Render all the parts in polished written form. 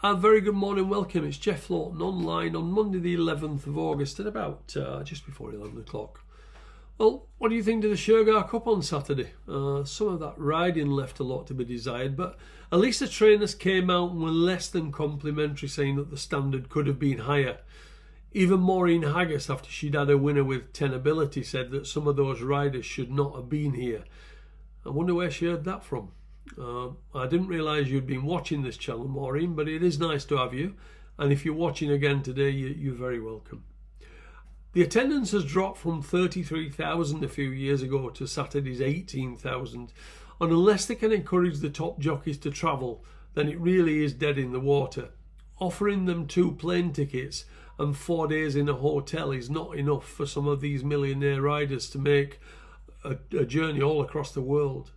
A very good morning, welcome. It's Jeff Laughton online on Monday the 11th of August at about just before 11 o'clock. Well, what do you think of the Sugar Cup on Saturday? Some of that riding left a lot to be desired, but at least the trainers came out and were less than complimentary, saying that the standard could have been higher. Even Maureen Haggis, after she'd had a winner with 10 ability, said that some of those riders should not have been here. I wonder where she heard that from. I didn't realise you'd been watching this channel, Maureen, but it is nice to have you. And if you're watching again today, you're very welcome. The attendance has dropped from 33,000 a few years ago to Saturday's 18,000. And unless they can encourage the top jockeys to travel, then it really is dead in the water. Offering them 2 plane tickets and 4 days in a hotel is not enough for some of these millionaire riders to make a journey all across the world.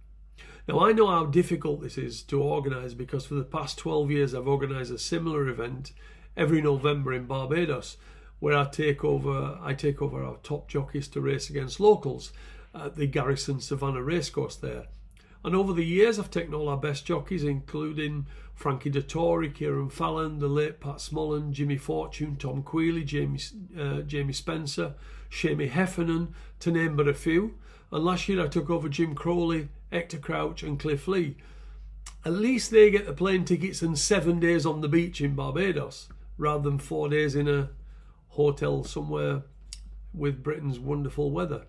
Now, I know how difficult this is to organise because for the past 12 years I've organised a similar event every November in Barbados, where I take over our top jockeys to race against locals at the Garrison Savannah racecourse there. And over the years I've taken all our best jockeys, including Frankie Dettori, Kieran Fallon, the late Pat Smollen, Jimmy Fortune, Tom Quealy, Jamie Spencer, Shamie Heffernan, to name but a few. And last year I took over Jim Crowley, Hector Crouch and Cliff Lee. At least they get the plane tickets and 7 days on the beach in Barbados, rather than 4 days in a hotel somewhere with Britain's wonderful weather.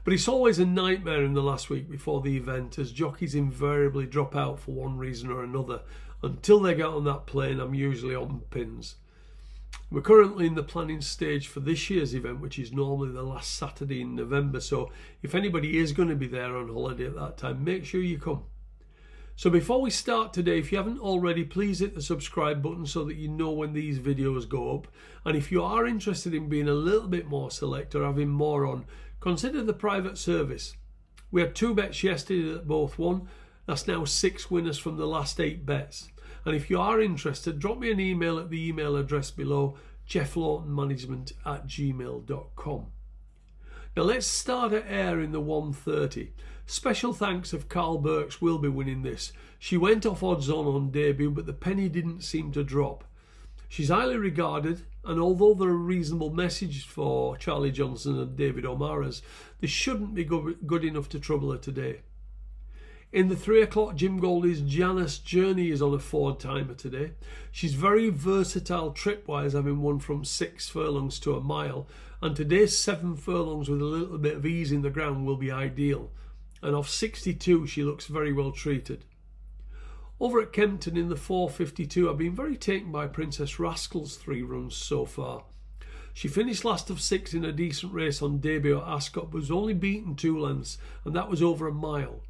But it's always a nightmare in the last week before the event, as jockeys invariably drop out for one reason or another. Until they get on that plane, I'm usually on pins. We're currently in the planning stage for this year's event, which is normally the last Saturday in November. So if anybody is going to be there on holiday at that time, make sure you come. So before we start today, if you haven't already, please hit the subscribe button so that you know when these videos go up. And if you are interested in being a little bit more select or having more on, consider the private service. We had 2 bets yesterday that both won. That's now 6 winners from the last 8 bets. And if you are interested, drop me an email at the email address below, jefflawtonmanagement@gmail.com. Now let's start at Ayr in the 130. Special thanks if Carl Burks will be winning this. She went off odds on debut, but the penny didn't seem to drop. She's highly regarded, and although there are reasonable messages for Charlie Johnson and David O'Mara's, this shouldn't be good enough to trouble her today. In the 3 o'clock, Jim Goldie's Janice Journey is on a 4 timer today. She's very versatile trip-wise, having won from 6 furlongs to a mile, and today's 7 furlongs with a little bit of ease in the ground will be ideal. And off 62, she looks very well treated. Over at Kempton in the 4:52, I've been very taken by Princess Rascal's 3 runs so far. She finished last of 6 in a decent race on debut at Ascot, but was only beaten 2 lengths, and that was over a mile.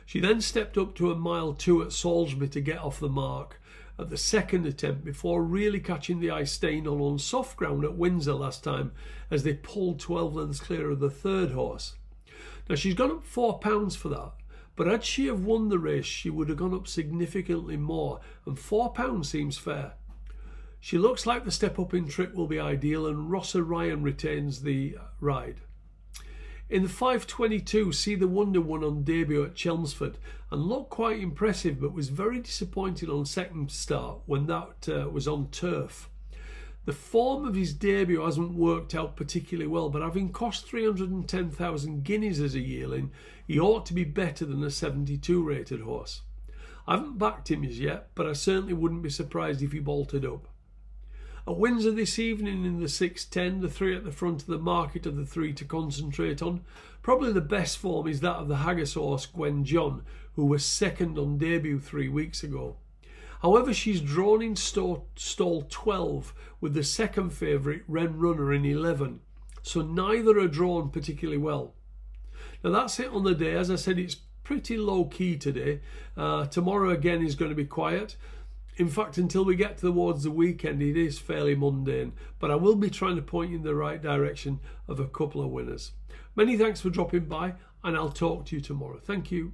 She then stepped up to a mile 2 at Salisbury to get off the mark at the second attempt before really catching the eye staying on soft ground at Windsor last time as they pulled 12 lengths clear of the 3rd horse. Now she's gone up £4 for that, but had she have won the race she would have gone up significantly more, and £4 seems fair. She looks like the step up in trip will be ideal, and Rossa Ryan retains the ride. In the 5:22, See the Wonder won on debut at Chelmsford and looked quite impressive, but was very disappointed on second start when that was on turf. The form of his debut hasn't worked out particularly well, but having cost 310,000 guineas as a yearling, he ought to be better than a 72 rated horse. I haven't backed him as yet, but I certainly wouldn't be surprised if he bolted up. At Windsor this evening in the 6:10, the 3 at the front of the market are the 3 to concentrate on. Probably the best form is that of the Haggis horse Gwen John, who was second on debut 3 weeks ago. However, she's drawn in stall 12 with the second favourite Ren Runner in 11, so neither are drawn particularly well. Now that's it on the day. As I said, it's pretty low key today. Tomorrow again is going to be quiet. In fact, until we get towards the weekend, it is fairly mundane, but I will be trying to point you in the right direction of a couple of winners. Many thanks for dropping by, and I'll talk to you tomorrow. Thank you.